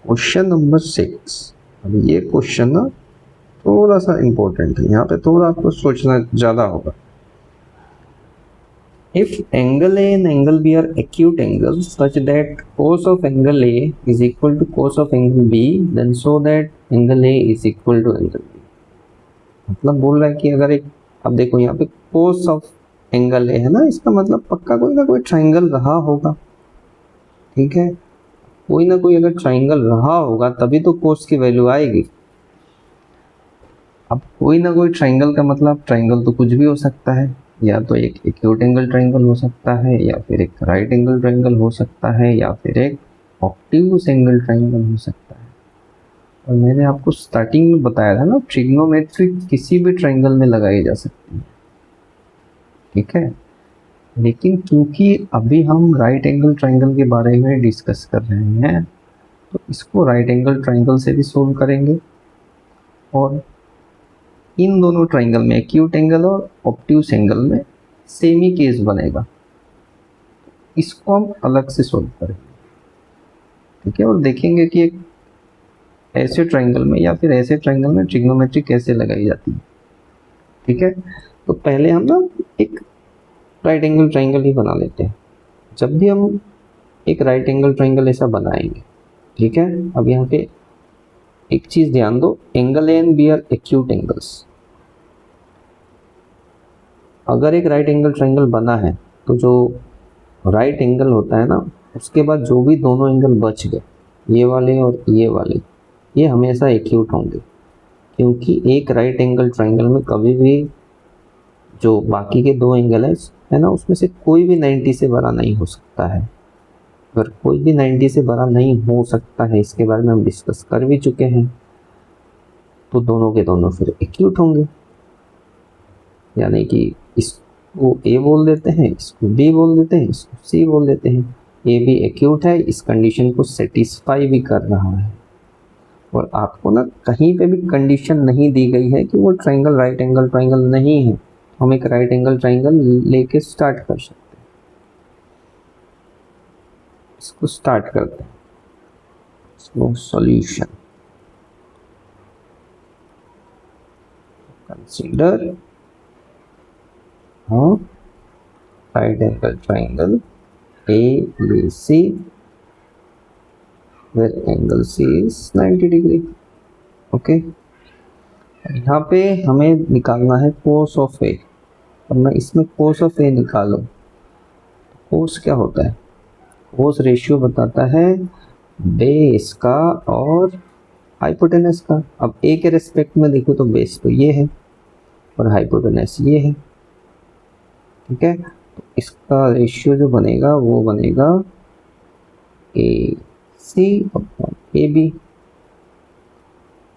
Question number 6। अब ये question ना थोड़ा सा इम्पोर्टेंट है, यहाँ पे थोड़ा आपको सोचना ज़्यादा होगा। If angle A and angle B are acute angles such that cos of angle A is equal to cos of angle B, then show that angle A is equal to angle B। मतलब बोल रहा है कि अगर एक, अब देखो यहाँ पे cos of एंगल ए है ना, इसका मतलब पक्का कोई ना कोई ट्राइंगल रहा होगा, ठीक है। कोई ना कोई अगर ट्राइंगल रहा होगा तभी तो cos की वैल्यू आएगी। अब कोई ना कोई ट्राइंगल का मतलब ट्राइंगल तो कुछ भी हो सकता है, या तो एक एक्यूट एंगल ट्राइंगल हो सकता है, या फिर एक राइट एंगल ट्राइंगल हो सकता है, या फिर एक ऑब्ट्यूज एंगल ट्राइंगल हो सकता है। और मैंने आपको स्टार्टिंग में बताया था ना, ट्रिग्नोमेट्री किसी भी ट्राइंगल में लगाई जा सकती है, ठीक है। लेकिन क्योंकि अभी हम राइट एंगल ट्राइंगल के बारे में डिस्कस कर रहे हैं, तो इसको राइट एंगल ट्राइंगल से भी सोल्व करेंगे। और इन दोनों ट्राइंगल में, एक्यूट एंगल और ऑब्ट्यूज एंगल में सेम ही केस बनेगा, इसको हम अलग से सोल्व करेंगे, ठीक है। और देखेंगे कि एक ऐसे ट्राइंगल में या फिर ऐसे ट्राइंगल में ट्रिग्नोमेट्री कैसे लगाई जाती है, ठीक है। तो पहले हम ना एक राइट एंगल ट्राइंगल ही बना लेते हैं। जब भी हम एक राइट एंगल ट्राइंगल ऐसा बनाएंगे, ठीक है। अब यहाँ पे एक चीज ध्यान दो, angle A and B are acute angles. अगर एक राइट एंगल ट्राइंगल बना है तो जो राइट एंगल होता है ना, उसके बाद जो भी दोनों एंगल बच गए, ये वाले और ये वाले, ये हमेशा एक्यूट होंगे, क्योंकि एक राइट एंगल ट्राइंगल में कभी भी जो बाकी के दो एंगल है ना, उसमें से कोई भी 90 से बड़ा नहीं हो सकता है। अगर कोई भी 90 से बड़ा नहीं हो सकता है, इसके बारे में हम डिस्कस कर भी चुके हैं, तो दोनों के दोनों फिर एक्यूट होंगे। यानी कि इसको ए बोल देते हैं, इसको बी बोल देते हैं, इसको सी बोल देते हैं। ए भी एक्यूट है, इस कंडीशन को सेटिस्फाई भी कर रहा है। और आपको ना कहीं पे भी कंडीशन नहीं दी गई है कि वो ट्राइंगल राइट एंगल ट्राइंगल नहीं है, हम एक राइट एंगल ट्राइंगल लेके स्टार्ट कर सकते हैं। इसको स्टार्ट करते हैं, इसको solution consider right angle triangle ABC where angle C is 90 degree. Okay, यहाँ पे हमें निकालना है cos ऑफ A। अब मैं इसमें cos ऑफ A निकालो, cos क्या होता है? cos रेशियो बताता है बेस का और हाइपोटेनस का। अब A के रेस्पेक्ट में देखो तो बेस तो ये है और हाइपोटेनस ये है, ठीक है। तो इसका रेशियो जो बनेगा वो बनेगा AC अपॉन AB।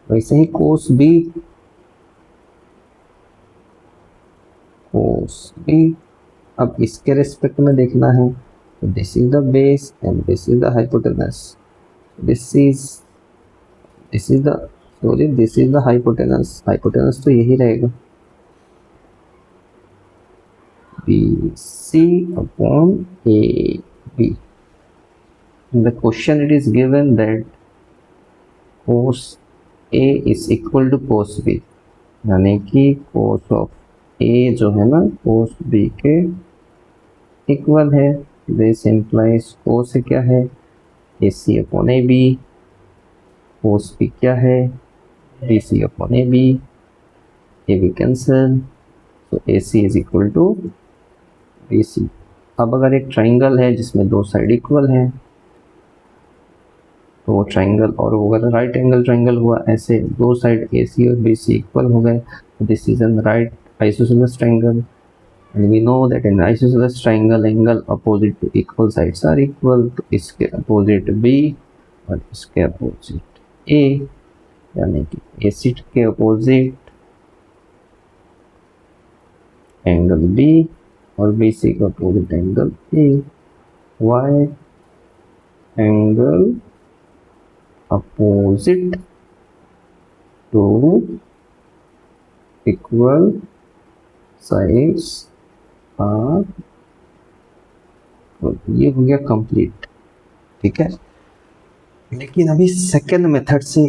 वैसे ही cos B अब इसके रेस्पेक्ट में देखना है, तो this is the base and this is the hypotenuse, this is the hypotenuse तो यही रहेगा, BC upon AB। In the question it is given that cos A is equal to cos B, यानी कि cos of A जो है ना cos B के equal है। दिस इम्प्लाइज cos से क्या है, AC upon AB, cos B क्या है, BC upon AB, AB cancel, तो AC is equal to BC। अब अगर एक ट्राइंगल है जिसमें दो साइड इक्वल हैं, तो वो ट्राइंगल, और वो अगर राइट एंगल ट्राइंगल हुआ, ऐसे दो साइड AC और BC इक्वल हो गए, this is an right isosceles triangle. And we know that in isosceles triangle angle opposite to equal sides are equal, तो इसके अपोजिट B और इसके अपोजिट A, यानी कि AC के अपोजिट एंगल B और BC का opposite angle A। Y angle opposite to equal sides are, ये हो गया कंप्लीट, ठीक है। लेकिन अभी सेकेंड मेथड से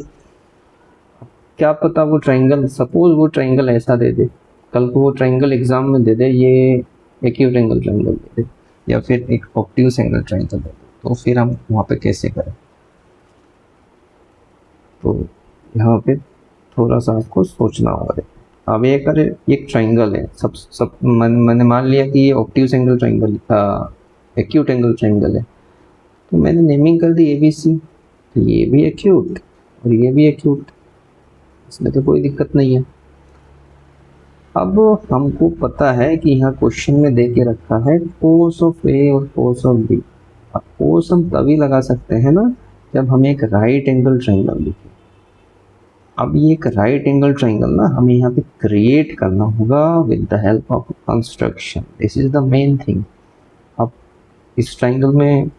क्या पता वो ट्राइंगल, सपोज वो ट्राइंगल ऐसा दे दे, कल को वो ट्राइंगल एग्जाम में दे दे ये एक्यूट एंगल ट्राइंगल दे दे, या फिर एक ऑब्ट्यूज एंगल ट्राइंगल दे दे, तो फिर हम वहाँ पे कैसे करें? तो यहाँ पे थोड़ा सा आपको सोचना होगा। अब ये करे, एक ट्राइंगल है, सब मैंने मान लिया कि ये obtuse angle triangle acute angle triangle है, तो मैंने नेमिंग कर दी ABC, तो ये भी एक्यूट और ये भी एक्यूट, इसमें तो कोई दिक्कत नहीं है। अब हमको पता है कि यहाँ क्वेश्चन में दे के रखा है कोस ऑफ A और कोस ऑफ B। अब कोस हम तभी लगा सकते हैं ना जब हमें एक राइट एंगल ट्राइंगल दिखे। अब ये एक राइट एंगल ट्राइंगल ना हमें यहाँ पे क्रिएट करना होगा with the help of construction, this is the main thing. अब इस ट्राइंगल में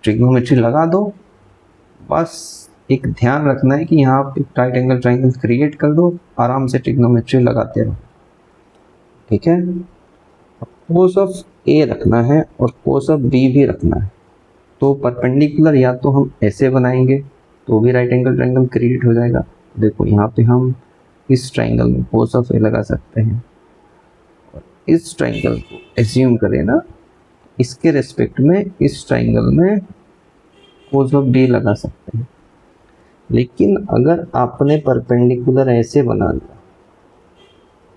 ट्रिग्नोमेट्री लगा दो, बस एक ध्यान रखना है कि यहाँ आप एक राइट एंगल ट्राइंगल क्रिएट कर दो, आराम से ट्रिग्नोमेट्री लगाते रहो, ठीक है। कोस ऑफ A रखना है और कोस ऑफ B भी रखना है, तो परपेंडिकुलर या तो हम ऐसे बनाएंगे तो भी राइट एंगल ट्राइंगल क्रिएट हो जाएगा। देखो यहाँ पे हम इस ट्राइंगल में कोस ऑफ A लगा सकते हैं, और इस ट्राइंगल को एज्यूम करें ना, इसके रेस्पेक्ट में इस ट्राइंगल में कोस ऑफ B लगा सकते हैं। लेकिन अगर आपने परपेंडिकुलर ऐसे बना दिया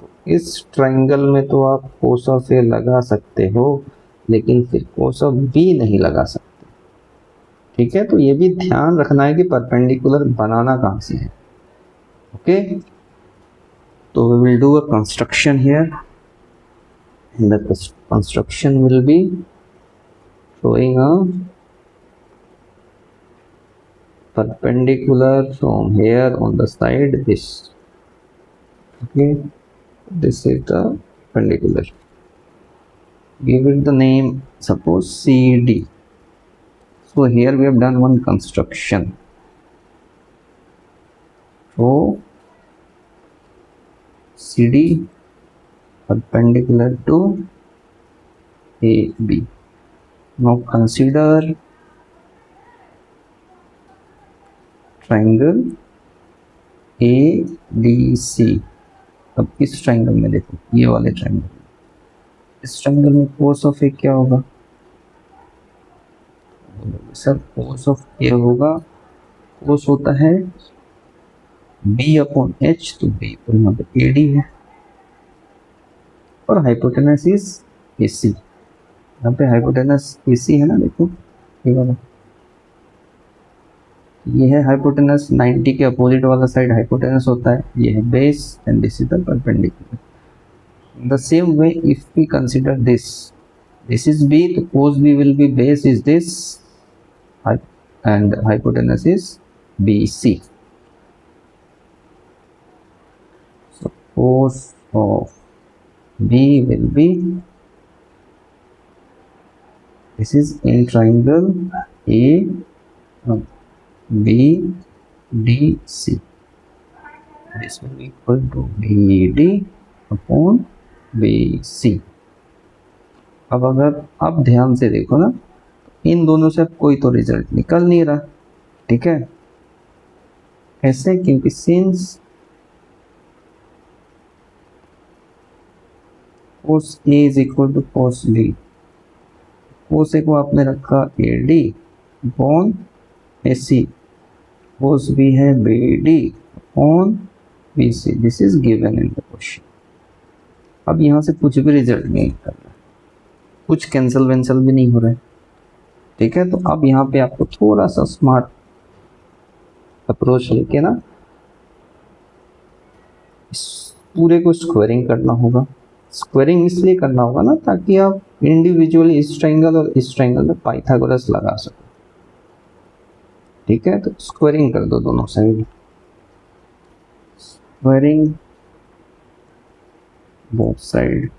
तो इस ट्राइंगल में तो आप कोस ऑफ A लगा सकते हो, लेकिन फिर कोस ऑफ B नहीं लगा सकते, ठीक है। तो ये भी ध्यान रखना है कि परपेंडिकुलर बनाना कहाँ से है, ओके। तो we will do a construction here, and the construction will be showing a perpendicular from here on the side this, okay, this is the perpendicular, give it the name, suppose CD. So here we have done one construction, so CD perpendicular to AB. Now consider triangle ADC। अब इस triangle में देखो, ये वाले triangle, इस triangle में cos of A क्या होगा सर? कोस ऑफ A होगा, कोस होता है B/H, तो B तो यहाँ पे AD है, और हाइपोटेनस इज AC। यहाँ पे हाइपोटेनस AC है ना, देखो ये वाला, ये है हाइपोटेनस, 90 के अपोजिट वाला साइड हाइपोटेनस होता है, ये है base and this is the perpendicular. The same way if we consider this, this is B, तो cos B will be base is this and hypotenuse is BC, so cos of B will be, this is in triangle ABDC, this will be equal to BD upon BC। अब अगर आप ध्यान से देखो ना, इन दोनों से अब कोई तो रिजल्ट निकल नहीं रहा, ठीक है। ऐसे क्योंकि since cos A is equal to cos B, cos A को आपने रखा AD upon AC, cos B है BD upon BC, this is given in the question. अब यहाँ से कुछ भी रिजल्ट नहीं निकल रहा, कुछ कैंसिल वेंसल भी नहीं हो रहा है, ठीक है। तो अब यहाँ पे आपको थोड़ा सा स्मार्ट अप्रोच लेके ना इस पूरे को स्क्वायरिंग करना होगा। स्क्वायरिंग इसलिए करना होगा ना ताकि आप इंडिविजुअली इस ट्राइंगल और इस ट्राइंगल में पाइथागोरस लगा सको, ठीक है। तो स्क्वायरिंग कर दो दोनों side, squaring both side,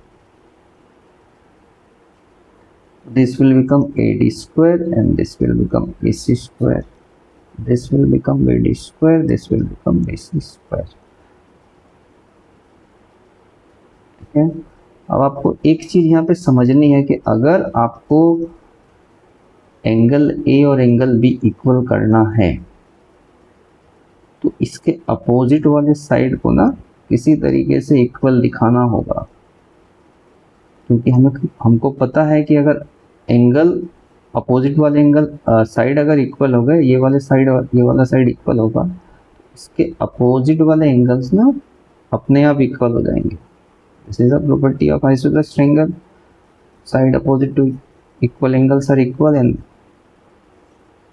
this will become AD square and this will become AC square, this will become BD square, this will become BC square, ठीक है। अब आपको एक चीज यहाँ पे समझनी है कि अगर आपको एंगल ए और एंगल बी इक्वल करना है तो इसके अपोजिट वाले साइड को ना किसी तरीके से इक्वल दिखाना होगा, क्योंकि हमको पता है कि अगर एंगल अपोजिट वाले एंगल साइड अगर इक्वल हो गए, ये वाले साइड और ये वाला साइड इक्वल होगा, इसके अपोजिट वाले एंगल्स ना अपने आप इक्वल हो जाएंगे। This is the property of isosceles triangle, side opposite to equal angles are equal and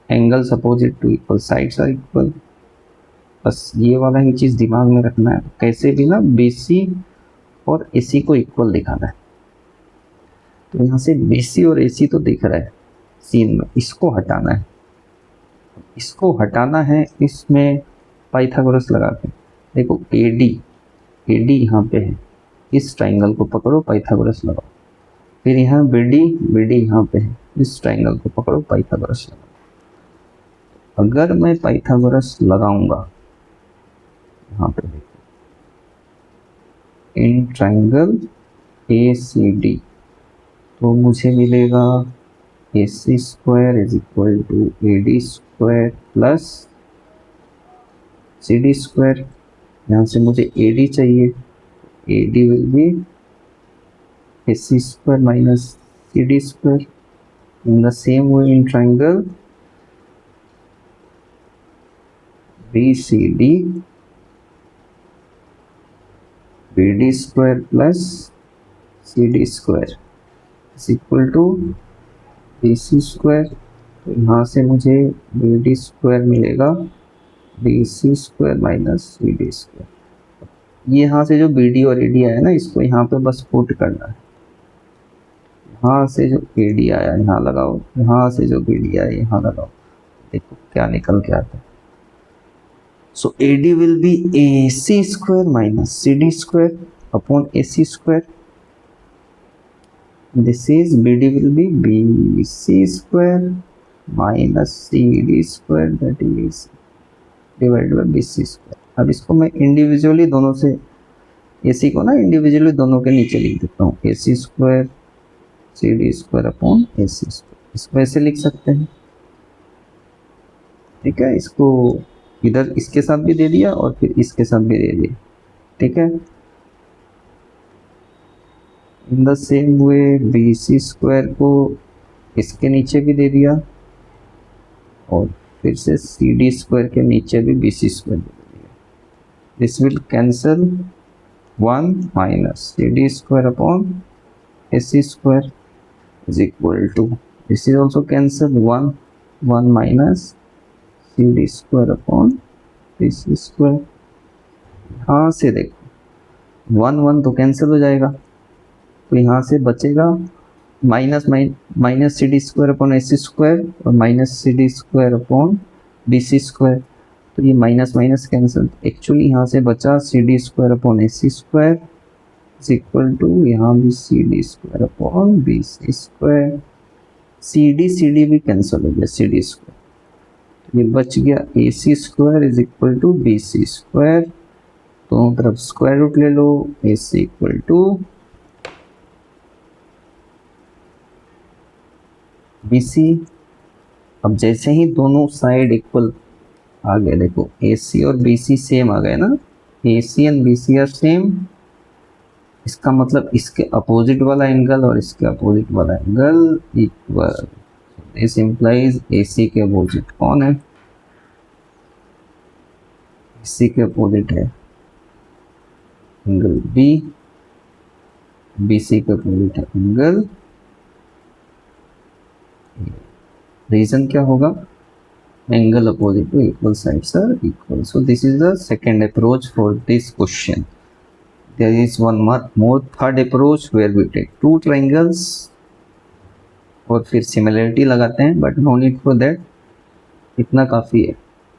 angles opposite to equal sides are equal. बस ये वाला ही चीज़ दिमाग में रखना है, कैसे भी ना BC और AC को इक्वल दिखाना है। तो यहाँ से BC और AC तो दिख रहा है सीन में, इसको हटाना है, इसको हटाना है इसमें पाइथागोरस लगा के। देखो AD यहाँ पे है, इस ट्राइंगल को पकड़ो, पाइथागोरस लगाओ। फिर यहाँ BD यहाँ पे है, इस ट्राइंगल को पकड़ो, पाइथागोरस लगाओ। अगर मैं पाइथागोरस लगाऊंगा यहाँ पे देखो, इन ट्राइंगल ACD, तो मुझे मिलेगा AC square is equal to AD square plus CD square. यहाँ से मुझे AD चाहिए, AD will be AC square minus CD square. In the same way in triangle BCD, BD square plus CD square is equal to BC square. तो यहाँ से मुझे BD square मिलेगा BC square minus CD square. ये यहाँ से जो BD और AD आया ना, इसको यहाँ पे बस पुट करना है। यहाँ से जो AD आया यहाँ लगाओ, यहाँ से जो BD आया यहाँ लगाओ, देखो क्या निकल के आता है। So AD will be AC square minus CD square upon AC square. This is BD will be BC square minus CD square, that is divided by BC square. अब इसको मैं इंडिविजुअली दोनों से, AC को ना इंडिविजुअली दोनों के नीचे लिख देता हूँ, AC square CD square upon AC square. इसको ऐसे लिख सकते हैं, ठीक है। इसको इधर इसके साथ भी दे दिया और फिर इसके साथ भी दे दिया, ठीक है। In the same way BC square को इसके नीचे भी दे दिया और फिर से CD स्क्वायर के नीचे भी BC स्क्वायर दे दिया। This will cancel 1 minus CD square upon AC square is equal to, this is also cancel 1 minus CD square upon BC square. यहाँ से देखो 1 तो कैंसिल हो जाएगा, तो यहाँ से बचेगा minus CD square upon AC square और minus CD square upon BC square. तो ये माइनस माइनस कैंसिल, एक्चुअली यहाँ से बचा CD square upon AC square is equal to, यहाँ भी CD square upon BC square. CD भी कैंसिल हो गया, CD स्क्वायर, ये बच गया AC square is equal to BC square. दोनों तरफ स्क्वायर रूट ले लो, AC इक्वल टू BC। अब जैसे ही दोनों साइड इक्वल आ गए, देखो AC और BC सेम आ गए ना, AC and BC are same. इसका मतलब इसके अपोजिट वाला एंगल और इसके अपोजिट वाला एंगल इक्वल। दिस इंप्लाइज AC के अपोजिट कौन है? AC के अपोजिट है एंगल B, BC के अपोजिट है एंगल A। रीजन क्या होगा? Angle opposite to equal sides are equal. So this is the second approach for this question. There is one more third approach where we take two triangles और फिर similarity लगाते हैं, but no need for that, इतना काफ़ी है।